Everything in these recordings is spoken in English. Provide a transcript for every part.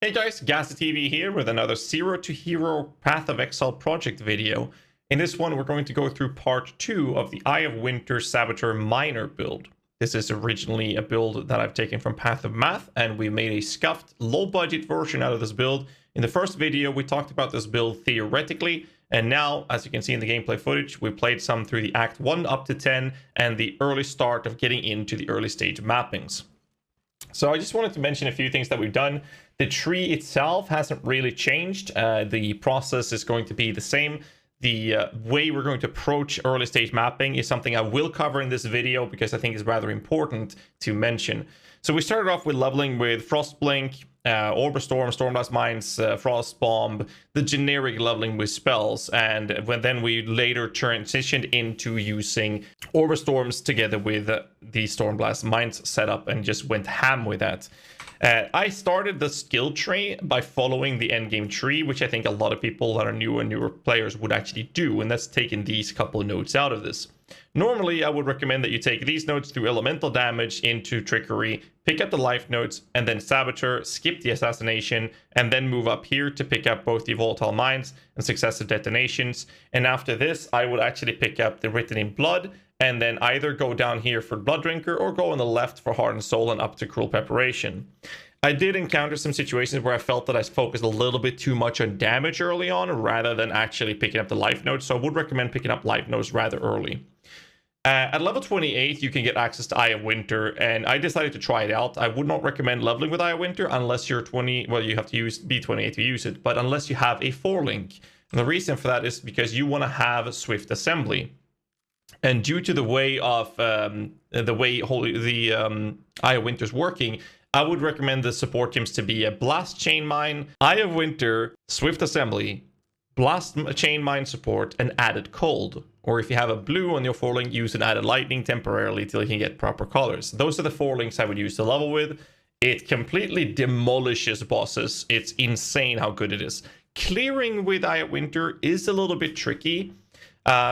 Hey guys, GHAZZY TV here with another Zero to Hero Path of Exile project video. In this one, we're going to go through part 2 of the Eye of Winter Saboteur Miner build. This is originally a build that I've taken from Path of Math, and we made a scuffed, low-budget version out of this build. In the first video, we talked about this build theoretically, and now, as you can see in the gameplay footage, we played some through the Act 1 up to 10, and the early start of getting into the early stage mappings. So I just wanted to mention a few things that we've done. The tree itself hasn't really changed. The process is going to be the same. The way we're going to approach early stage mapping is something I will cover in this video because I think it's rather important to mention. So we started off with leveling with Frostblink, Orb Storm, Stormblast Mines, Frost Bomb, the generic leveling with spells, and then we later transitioned into using Orb Storms together with the Stormblast Mines setup and just went ham with that. I started the skill tree by following the endgame tree, which I think a lot of people that are new and newer players would actually do, and that's taking these couple of nodes out of this. Normally, I would recommend that you take these nodes through elemental damage into trickery, pick up the life nodes, and then saboteur, skip the assassination, and then move up here to pick up both the volatile mines and successive detonations. And after this, I would actually pick up the written in blood, and then either go down here for Blood Drinker or go on the left for Heart and Soul and up to Cruel Preparation. I did encounter some situations where I felt that I focused a little bit too much on damage early on rather than actually picking up the life nodes, so I would recommend picking up life nodes rather early. At level 28, you can get access to Eye of Winter, and I decided to try it out. I would not recommend leveling with Eye of Winter unless you're 20, well, you have to be 28 to use it, but unless you have a 4-link. And the reason for that is because you want to have Swift Assembly. And due to the way of Eye of Winter's working, I would recommend the support teams to be a Blast Chain Mine, Eye of Winter, Swift Assembly, Blast Chain Mine support, and Added Cold. Or if you have a blue on your 4-link, use an Added Lightning temporarily till you can get proper colors. Those are the 4 links I would use to level with. It completely demolishes bosses. It's insane how good it is. Clearing with Eye of Winter is a little bit tricky.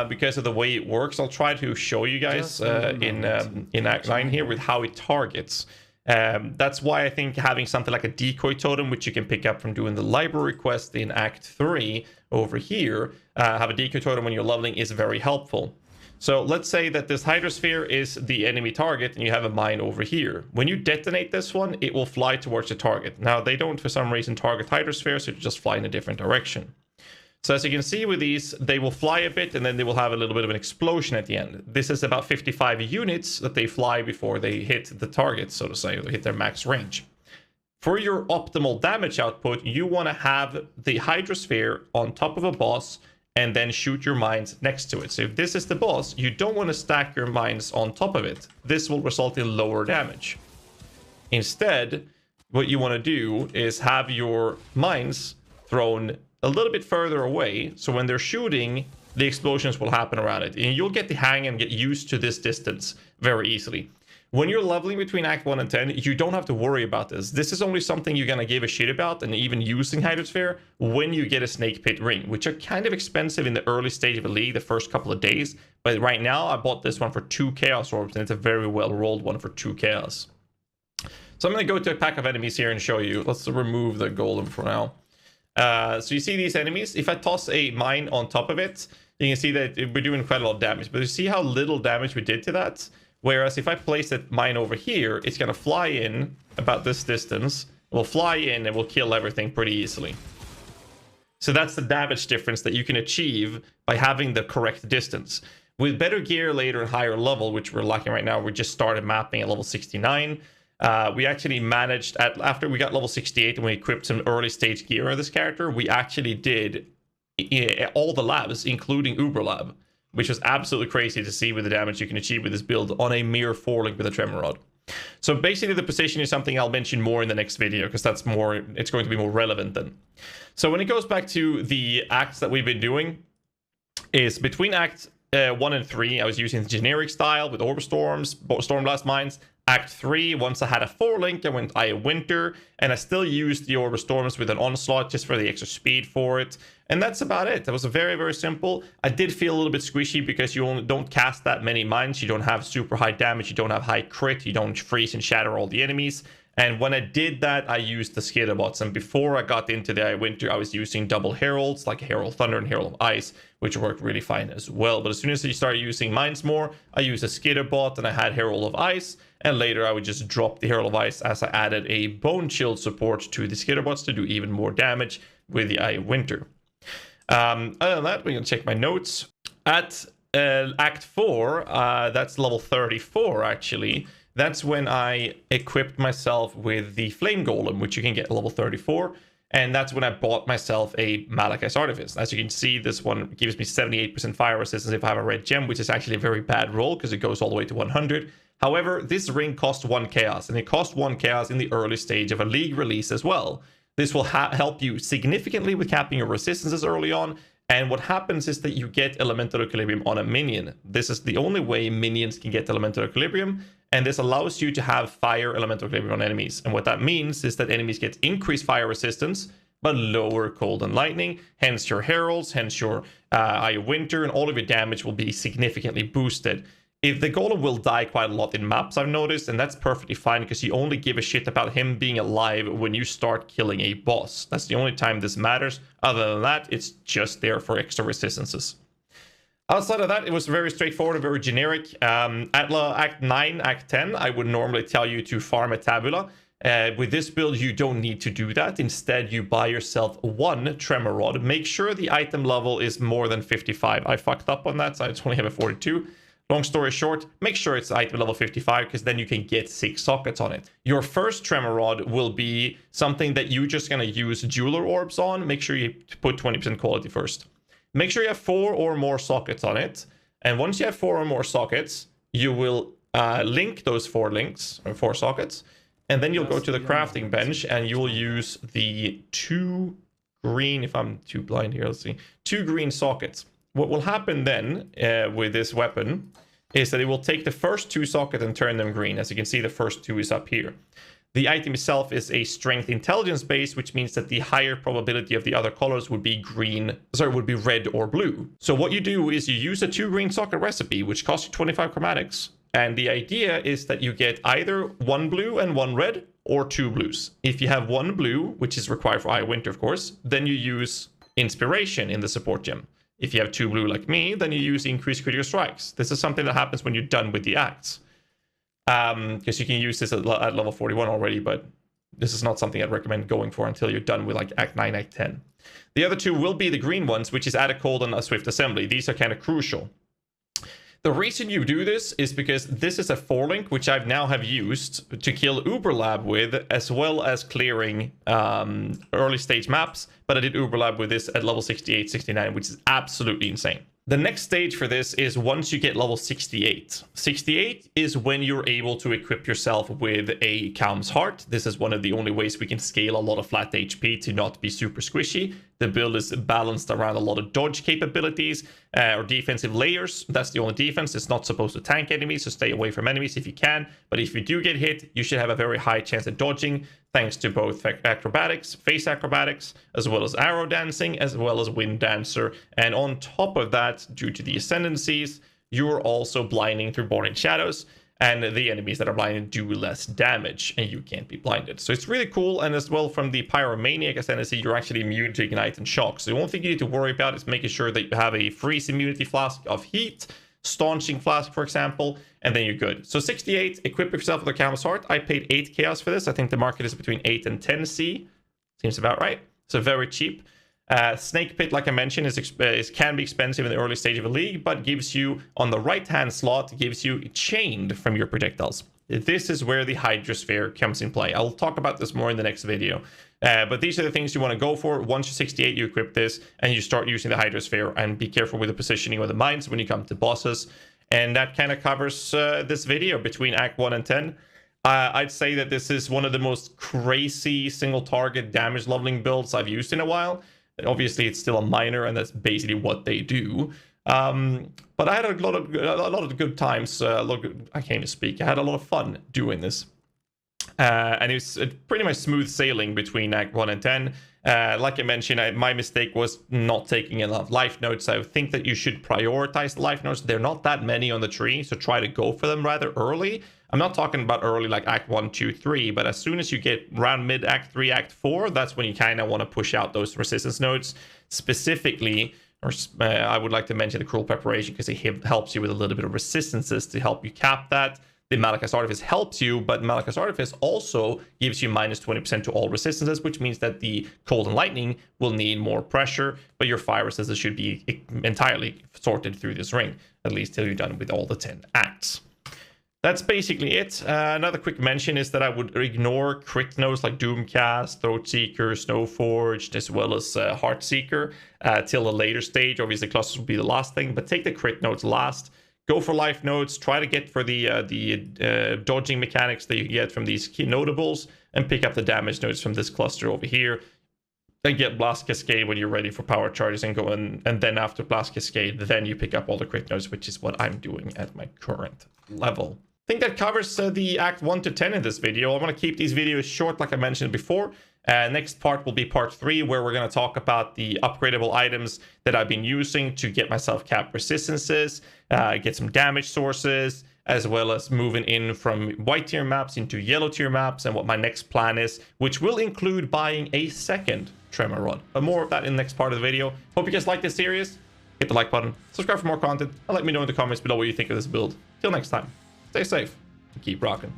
Because of the way it works. I'll try to show you guys in Act 9 here with how it targets. That's why I think having something like a decoy totem, which you can pick up from doing the library quest in Act 3 over here, have a decoy totem when you're leveling is very helpful. So let's say that this Hydrosphere is the enemy target and you have a mine over here. When you detonate this one, it will fly towards the target. Now, they don't for some reason target Hydrosphere, so it just fly in a different direction. So as you can see with these, they will fly a bit and then they will have a little bit of an explosion at the end. This is about 55 units that they fly before they hit the target, so to say, or hit their max range. For your optimal damage output, you want to have the Hydrosphere on top of a boss and then shoot your mines next to it. So if this is the boss, you don't want to stack your mines on top of it. This will result in lower damage. Instead, what you want to do is have your mines thrown a little bit further away, so when they're shooting, the explosions will happen around it, and you'll get the hang and get used to this distance very easily. When you're leveling between Act 1 and 10, you don't have to worry about this. This is only something you're gonna give a shit about, and even using Hydrosphere, when you get a Snake Pit Ring, which are kind of expensive in the early stage of the league, the first couple of days, but right now I bought this one for 2 Chaos Orbs, and it's a very well rolled one for 2 Chaos. So I'm gonna go to a pack of enemies here and show you. Let's remove the Golem for now. So you see these enemies. If I toss a mine on top of it, you can see that we're doing quite a lot of damage. But you see how little damage we did to that? Whereas if I place that mine over here, it's going to fly in about this distance. It will fly in and will kill everything pretty easily. So that's the damage difference that you can achieve by having the correct distance. With better gear later and higher level, which we're lacking right now, we just started mapping at level 69. We actually managed, after we got level 68 and we equipped some early stage gear on this character, we actually did all the labs, including Uber Lab, which was absolutely crazy to see with the damage you can achieve with this build on a mere 4-link with a Tremor Rod. So basically the position is something I'll mention more in the next video, because it's going to be more relevant then. So when it goes back to the acts that we've been doing, is between Act 1 and 3, I was using the generic style with Orb Storms, Stormblast Mines. Act 3, once I had a 4-link, I went Eye of Winter, and I still used the Orb Storms with an Onslaught just for the extra speed for it. And that's about it. That was very, very simple. I did feel a little bit squishy because you only don't cast that many mines. You don't have super high damage. You don't have high crit. You don't freeze and shatter all the enemies. And when I did that, I used the skitter bots. And before I got into the Winter, I was using double heralds like Herald Thunder and Herald of Ice, which worked really fine as well. But as soon as you start using mines more, I used a skitter bot and I had Herald of Ice. And later I would just drop the Herald of Ice as I added a Bone Shield support to the skitter bots to do even more damage with the Winter. Other than that, we can check my notes. At Act 4, that's level 34 actually. That's when I equipped myself with the Flame Golem, which you can get at level 34. And that's when I bought myself a Malachite's Artifice. As you can see, this one gives me 78% fire resistance if I have a red gem, which is actually a very bad roll because it goes all the way to 100. However, this ring costs 1 chaos, and it costs 1 chaos in the early stage of a league release as well. This will help you significantly with capping your resistances early on. And what happens is that you get Elemental Equilibrium on a minion. This is the only way minions can get Elemental Equilibrium. And this allows you to have fire elemental equilibrium on enemies. And what that means is that enemies get increased fire resistance, but lower cold and lightning. Hence your heralds, hence your Winter, and all of your damage will be significantly boosted. If the golem will die quite a lot in maps, I've noticed, and that's perfectly fine because you only give a shit about him being alive when you start killing a boss. That's the only time this matters. Other than that, it's just there for extra resistances. Outside of that, it was very straightforward and very generic. At Act 9, Act 10, I would normally tell you to farm a Tabula. With this build, you don't need to do that. Instead, you buy yourself 1 Tremor Rod. Make sure the item level is more than 55. I fucked up on that, so I just only have a 42. Long story short, make sure it's item level 55 because then you can get 6 sockets on it. Your first Tremor Rod will be something that you're just going to use Jeweler Orbs on. Make sure you put 20% quality first. Make sure you have 4 or more sockets on it. And once you have 4 or more sockets, you will link those 4 links or 4 sockets. And then you'll go to the crafting bench and you will use the 2 green, if I'm too blind here, let's see, 2 green sockets. What will happen then with this weapon is that it will take the first 2 sockets and turn them green. As you can see, the first 2 is up here. The item itself is a strength intelligence base, which means that the higher probability of the other colors would be would be red or blue. So what you do is you use a 2 green socket recipe, which costs you 25 chromatics. And the idea is that you get either 1 blue and 1 red or 2 blues. If you have 1 blue, which is required for Winter, of course, then you use Inspiration in the support gem. If you have 2 blue like me, then you use Increased Critical Strikes. This is something that happens when you're done with the acts. Because you can use this at level 41 already, but this is not something I'd recommend going for until you're done with like Act 9, Act 10. The other 2 will be the green ones, which is Add a Cold and a Swift Assembly. These are kind of crucial. The reason you do this is because this is a 4-link, which I now have used to kill Uberlab with, as well as clearing early stage maps. But I did Uberlab with this at level 68, 69, which is absolutely insane. The next stage for this is once you get level 68. 68 is when you're able to equip yourself with a Calm's Heart. This is one of the only ways we can scale a lot of flat HP to not be super squishy. The build is balanced around a lot of dodge capabilities or defensive layers. That's the only defense. It's not supposed to tank enemies, so stay away from enemies if you can. But if you do get hit, you should have a very high chance at dodging, thanks to both acrobatics, face acrobatics, as well as arrow dancing, as well as wind dancer. And on top of that, due to the ascendancies, you're also blinding through Born in Shadows, and the enemies that are blinded do less damage, and you can't be blinded. So it's really cool, and as well from the Pyromaniac Ascendancy, you're actually immune to Ignite and Shock. So the only thing you need to worry about is making sure that you have a Freeze Immunity Flask of Heat, Staunching Flask, for example, and then you're good. So 68, equip yourself with a Calm's Heart. I paid 8 Chaos for this. I think the market is between 8 and 10 C. Seems about right. So very cheap. Snake Pit, like I mentioned, can be expensive in the early stage of a league, but gives you, on the right-hand slot, gives you chained from your projectiles. This is where the Hydrosphere comes in play. I'll talk about this more in the next video. But these are the things you want to go for. Once you're 68, you equip this, and you start using the Hydrosphere, and be careful with the positioning of the mines when you come to bosses. And that kind of covers this video between Act 1 and 10. I'd say that this is one of the most crazy single-target damage leveling builds I've used in a while. Obviously, it's still a minor, and that's basically what they do. But I had a lot of good times. I can't even speak. I had a lot of fun doing this. And it was pretty much smooth sailing between Act 1 and 10. Like I mentioned, my mistake was not taking enough life notes. I think that you should prioritize the life notes. They're not that many on the tree, so try to go for them rather early. I'm not talking about early like Act 1, 2, 3, but as soon as you get around mid Act 3, Act 4, that's when you kind of want to push out those resistance nodes. Specifically, or I would like to mention the Cruel Preparation because it helps you with a little bit of resistances to help you cap that. The Malachus Artifice helps you, but Malachus Artifice also gives you minus 20% to all resistances, which means that the Cold and Lightning will need more pressure, but your fire resistance should be entirely sorted through this ring, at least till you're done with all the 10 acts. That's basically it. Another quick mention is that I would ignore crit nodes like Doomcast, Throatseeker, Snowforged, as well as Heartseeker till a later stage. Obviously, clusters will be the last thing, but take the crit nodes last. Go for life nodes, try to get for the dodging mechanics that you get from these key notables, and pick up the damage nodes from this cluster over here. Then get Blast Cascade when you're ready for power charges and go in, and then after Blast Cascade, then you pick up all the crit nodes, which is what I'm doing at my current level. I think that covers the Act 1 to 10 in this video. I want to keep these videos short like I mentioned before. Next part will be part 3, where we're going to talk about the upgradable items that I've been using to get myself cap resistances, get some damage sources, as well as moving in from white tier maps into yellow tier maps, and what my next plan is, which will include buying a second Tremor Rod. But more of that in the next part of the video. Hope you guys like this series. Hit the like button, subscribe for more content, and let me know in the comments below what you think of this build. Till next time, stay safe and keep rocking.